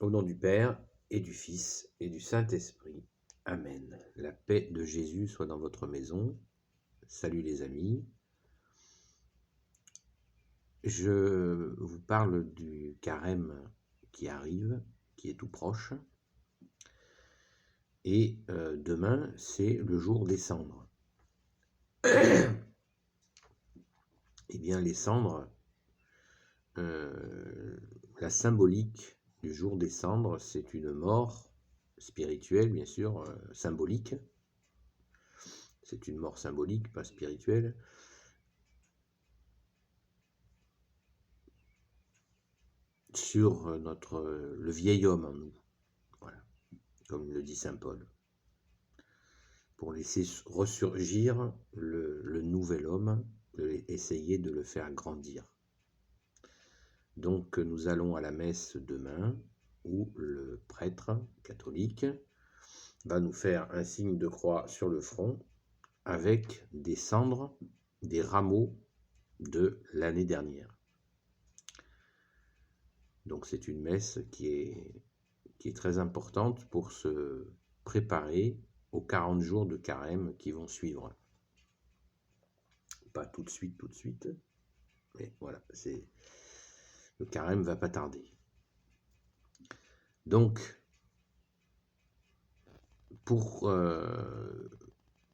Au nom du Père et du Fils et du Saint-Esprit. Amen. La paix de Jésus soit dans votre maison. Salut les amis. Je vous parle du carême qui arrive, qui est tout proche. Et demain, c'est le jour des cendres. Eh bien, les cendres, la symbolique du jour des cendres, c'est une mort spirituelle, bien sûr, symbolique. C'est une mort symbolique, pas spirituelle. Sur le vieil homme en nous, voilà, comme le dit saint Paul, pour laisser ressurgir le nouvel homme, essayer de le faire grandir. Donc nous allons à la messe demain, où le prêtre catholique va nous faire un signe de croix sur le front avec des cendres, des rameaux de l'année dernière. Donc c'est une messe qui est très importante pour se préparer aux 40 jours de carême qui vont suivre. Pas tout de suite, mais voilà, le carême va pas tarder. Donc, pour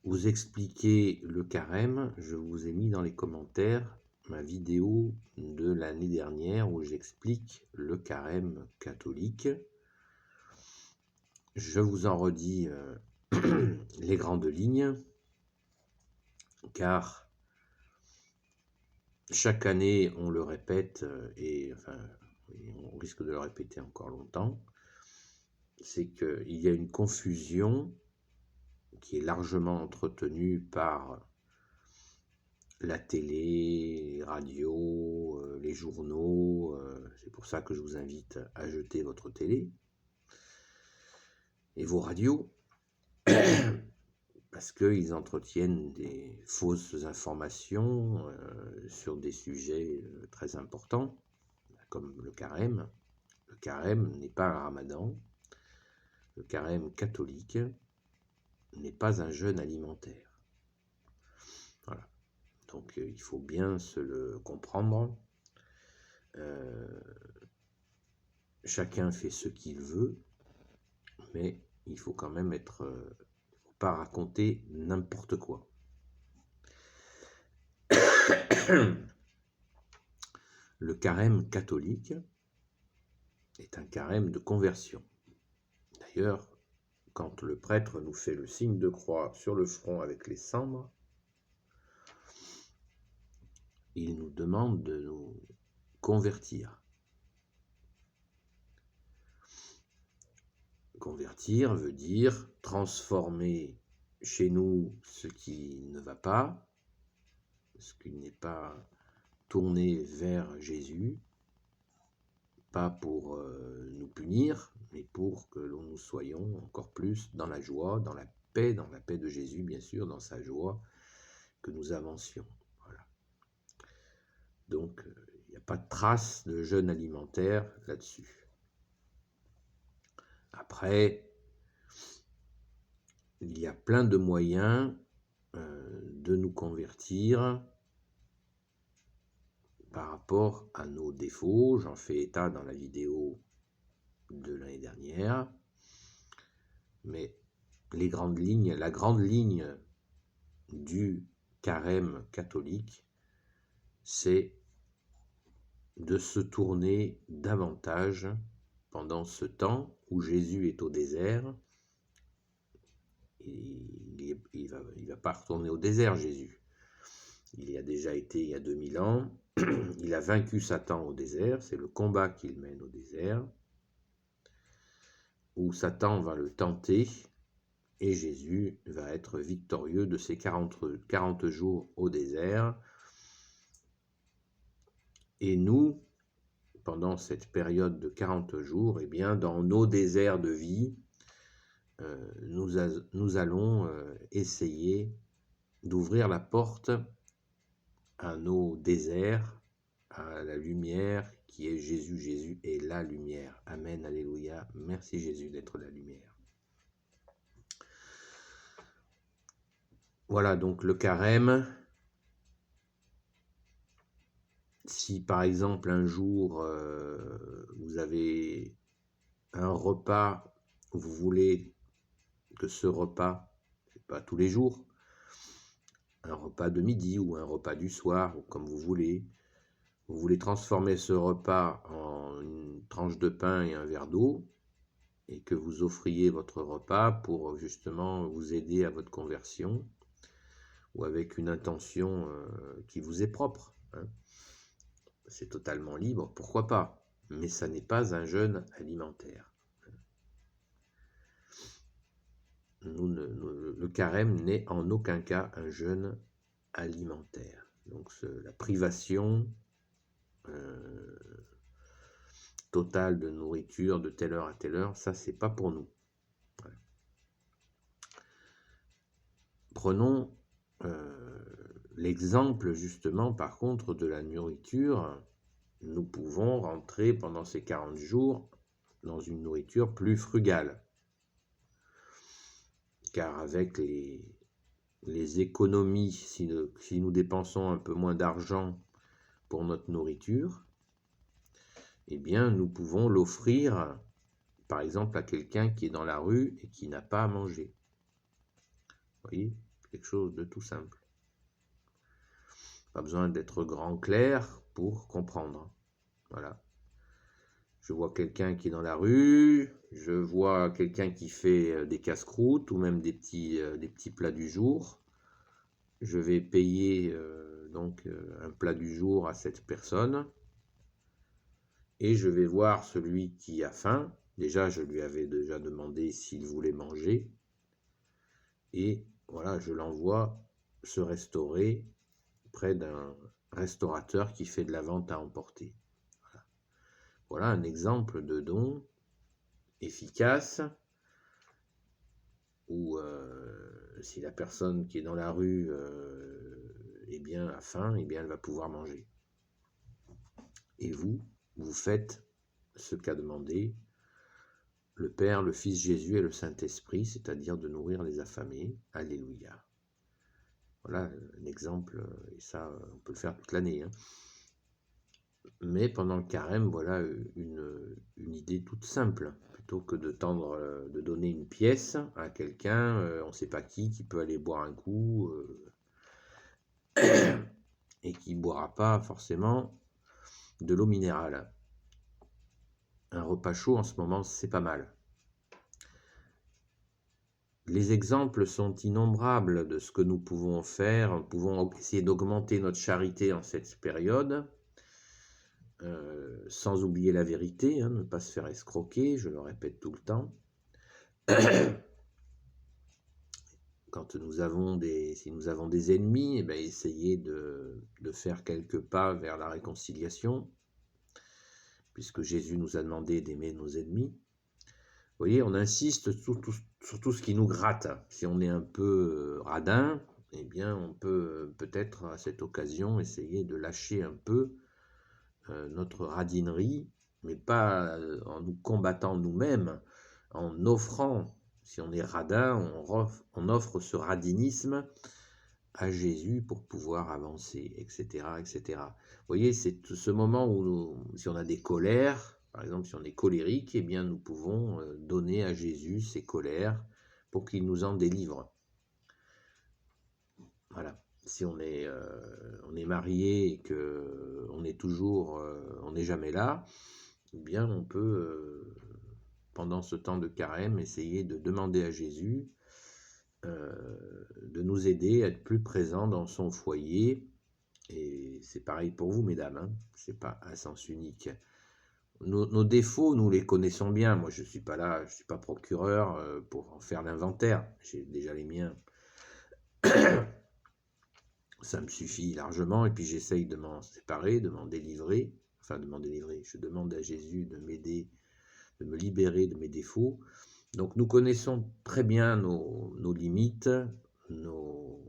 vous expliquer le carême, je vous ai mis dans les commentaires ma vidéo de l'année dernière où j'explique le carême catholique. Je vous en redis les grandes lignes, car chaque année on le répète, et on risque de le répéter encore longtemps, c'est qu'il y a une confusion qui est largement entretenue par la télé, les radios, les journaux. C'est pour ça que je vous invite à jeter votre télé et vos radios, parce qu'ils entretiennent des fausses informations sur des sujets très importants, comme le carême. Le carême n'est pas un ramadan. Le carême catholique n'est pas un jeûne alimentaire. Voilà. Donc il faut bien se le comprendre. Chacun fait ce qu'il veut, mais il faut quand même faut pas raconter n'importe quoi. Le carême catholique est un carême de conversion. D'ailleurs, quand le prêtre nous fait le signe de croix sur le front avec les cendres, il nous demande de nous convertir. Convertir veut dire transformer chez nous ce qui ne va pas, ce qui n'est pas tourné vers Jésus, pas pour nous punir, mais pour que nous soyons encore plus dans la joie, dans la paix de Jésus, bien sûr, dans sa joie, que nous avancions. Voilà. Donc, il n'y a pas de trace de jeûne alimentaire là-dessus. Après, il y a plein de moyens de nous convertir par rapport à nos défauts. J'en fais état dans la vidéo de l'année dernière. Mais la grande ligne du carême catholique, c'est de se tourner davantage pendant ce temps où Jésus est au désert. Il va pas retourner au désert, Jésus. Il y a déjà été il y a 2000 ans. Il a vaincu Satan au désert. C'est le combat qu'il mène au désert, où Satan va le tenter, et Jésus va être victorieux de ces 40 jours au désert. Et nous, pendant cette période de 40 jours, eh bien, dans nos déserts de vie, nous allons essayer d'ouvrir la porte à nos déserts, à la lumière qui est Jésus. Jésus est la lumière. Amen, alléluia. Voilà, merci Jésus d'être la lumière. Voilà, donc le carême. Si par exemple un jour vous avez un repas, vous voulez que ce repas, c'est pas tous les jours, un repas de midi ou un repas du soir, ou comme vous voulez transformer ce repas en une tranche de pain et un verre d'eau, et que vous offriez votre repas pour justement vous aider à votre conversion, ou avec une intention qui vous est propre, hein. C'est totalement libre, pourquoi pas, mais ça n'est pas un jeûne alimentaire. Le carême n'est en aucun cas un jeûne alimentaire. Donc la privation totale de nourriture de telle heure à telle heure, ça c'est pas pour nous. Ouais. Prenons l'exemple justement par contre de la nourriture. Nous pouvons rentrer pendant ces 40 jours dans une nourriture plus frugale. Car avec les économies, si nous dépensons un peu moins d'argent pour notre nourriture, eh bien nous pouvons l'offrir par exemple à quelqu'un qui est dans la rue et qui n'a pas à manger. Vous voyez, quelque chose de tout simple. Pas besoin d'être grand clair pour comprendre. Voilà. Je vois quelqu'un qui est dans la rue, je vois quelqu'un qui fait des casse-croûtes ou même des petits plats du jour. Je vais payer donc un plat du jour à cette personne et je vais voir celui qui a faim. Déjà, je lui avais déjà demandé s'il voulait manger et voilà, je l'envoie se restaurer près d'un restaurateur qui fait de la vente à emporter. Voilà un exemple de don efficace où si la personne qui est dans la rue eh bien, a faim, eh bien, elle va pouvoir manger. Et vous faites ce qu'a demandé le Père, le Fils Jésus et le Saint-Esprit, c'est-à-dire de nourrir les affamés. Alléluia. Voilà un exemple, et ça, on peut le faire toute l'année, hein. Mais pendant le carême, voilà une idée toute simple. Plutôt que de donner une pièce à quelqu'un, on ne sait pas qui peut aller boire un coup et qui ne boira pas forcément de l'eau minérale. Un repas chaud en ce moment, c'est pas mal. Les exemples sont innombrables de ce que nous pouvons faire. Nous pouvons essayer d'augmenter notre charité en cette période. Sans oublier la vérité, hein, ne pas se faire escroquer, je le répète tout le temps. Quand si nous avons des ennemis, eh bien, essayez de faire quelques pas vers la réconciliation, puisque Jésus nous a demandé d'aimer nos ennemis. Vous voyez, on insiste sur tout ce qui nous gratte. Si on est un peu radin, eh bien, on peut peut-être à cette occasion essayer de lâcher un peu notre radinerie, mais pas en nous combattant nous-mêmes, en offrant, si on est radin, on offre ce radinisme à Jésus pour pouvoir avancer, etc., etc. Vous voyez, c'est ce moment où si on a des colères, par exemple si on est colérique, eh bien nous pouvons donner à Jésus ces colères pour qu'il nous en délivre. Voilà. Si on est marié et qu'on est toujours, on n'est jamais là, eh bien on peut, pendant ce temps de carême, essayer de demander à Jésus de nous aider à être plus présents dans son foyer. Et c'est pareil pour vous, mesdames, hein, c'est pas à sens unique. Nos défauts, nous les connaissons bien. Moi, je suis pas là, je suis pas procureur pour en faire l'inventaire. J'ai déjà les miens. Ça me suffit largement, et puis j'essaye de m'en séparer, de m'en délivrer, je demande à Jésus de m'aider, de me libérer de mes défauts. Donc nous connaissons très bien nos limites, nos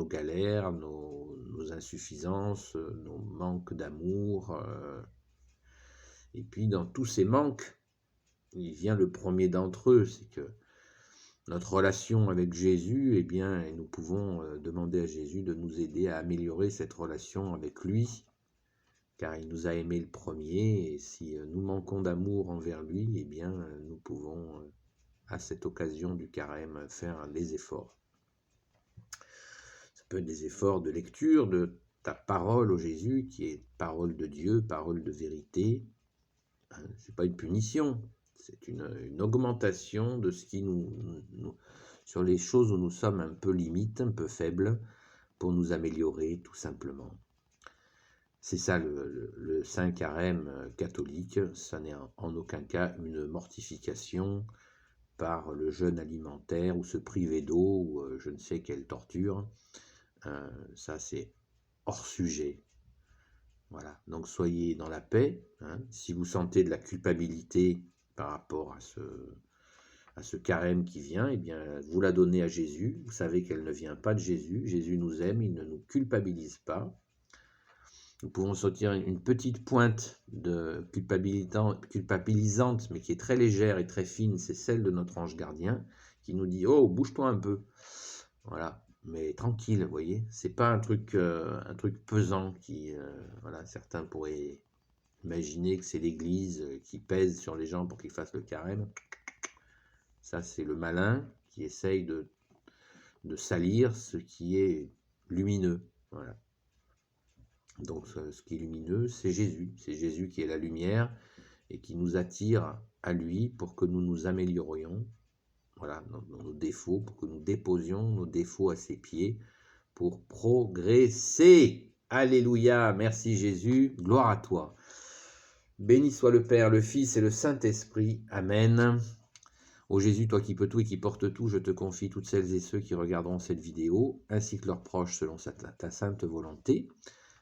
galères, nos insuffisances, nos manques d'amour, et puis dans tous ces manques, il vient le premier d'entre eux, c'est que notre relation avec Jésus, eh bien, nous pouvons demander à Jésus de nous aider à améliorer cette relation avec lui, car il nous a aimés le premier, et si nous manquons d'amour envers lui, eh bien, nous pouvons, à cette occasion du carême, faire des efforts. Ça peut être des efforts de lecture de ta parole au Jésus, qui est parole de Dieu, parole de vérité. C'est pas une punition, c'est une augmentation de ce qui sur les choses où nous sommes un peu limites, un peu faibles, pour nous améliorer tout simplement. C'est ça le Saint Carême catholique, ça n'est en aucun cas une mortification par le jeûne alimentaire ou se priver d'eau ou je ne sais quelle torture. Ça c'est hors sujet. Voilà, donc soyez dans la paix. Si vous sentez de la culpabilité par rapport à ce carême qui vient, eh bien, vous la donnez à Jésus. Vous savez qu'elle ne vient pas de Jésus. Jésus nous aime, il ne nous culpabilise pas. Nous pouvons sortir une petite pointe de culpabilisante, mais qui est très légère et très fine, c'est celle de notre ange gardien, qui nous dit « Oh, bouge-toi un peu !» Voilà. Mais tranquille, vous voyez, c'est pas un truc pesant qui, voilà, certains pourraient imaginer que c'est l'Église qui pèse sur les gens pour qu'ils fassent le carême. Ça, c'est le malin qui essaye de salir ce qui est lumineux. Voilà. Donc, ce qui est lumineux, c'est Jésus. C'est Jésus qui est la lumière et qui nous attire à lui pour que nous nous améliorions. Voilà, dans nos défauts, pour que nous déposions nos défauts à ses pieds, pour progresser. Alléluia, merci Jésus, gloire à toi. Béni soit le Père, le Fils et le Saint-Esprit. Amen. Ô Jésus, toi qui peux tout et qui portes tout, je te confie toutes celles et ceux qui regarderont cette vidéo, ainsi que leurs proches selon ta sainte volonté.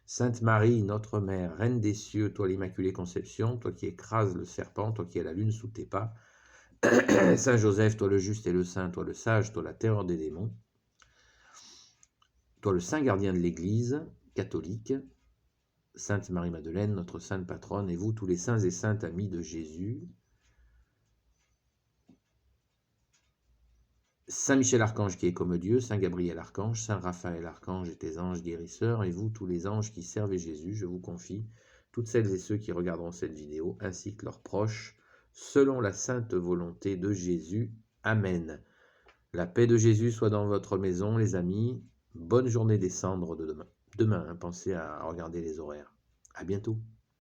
Sainte Marie, notre Mère, Reine des cieux, toi l'Immaculée Conception, toi qui écrases le serpent, toi qui as la lune sous tes pas, Saint Joseph, toi le juste et le saint, toi le sage, toi la terreur des démons, toi le saint gardien de l'Église catholique, Sainte Marie-Madeleine, notre sainte patronne, et vous tous les saints et saintes amis de Jésus, Saint Michel Archange qui est comme Dieu, Saint Gabriel Archange, Saint Raphaël Archange et tes anges guérisseurs, et vous tous les anges qui servent Jésus, je vous confie toutes celles et ceux qui regarderont cette vidéo, ainsi que leurs proches, selon la sainte volonté de Jésus. Amen. La paix de Jésus soit dans votre maison, les amis. Bonne journée des cendres de demain. Pensez à regarder les horaires. À bientôt.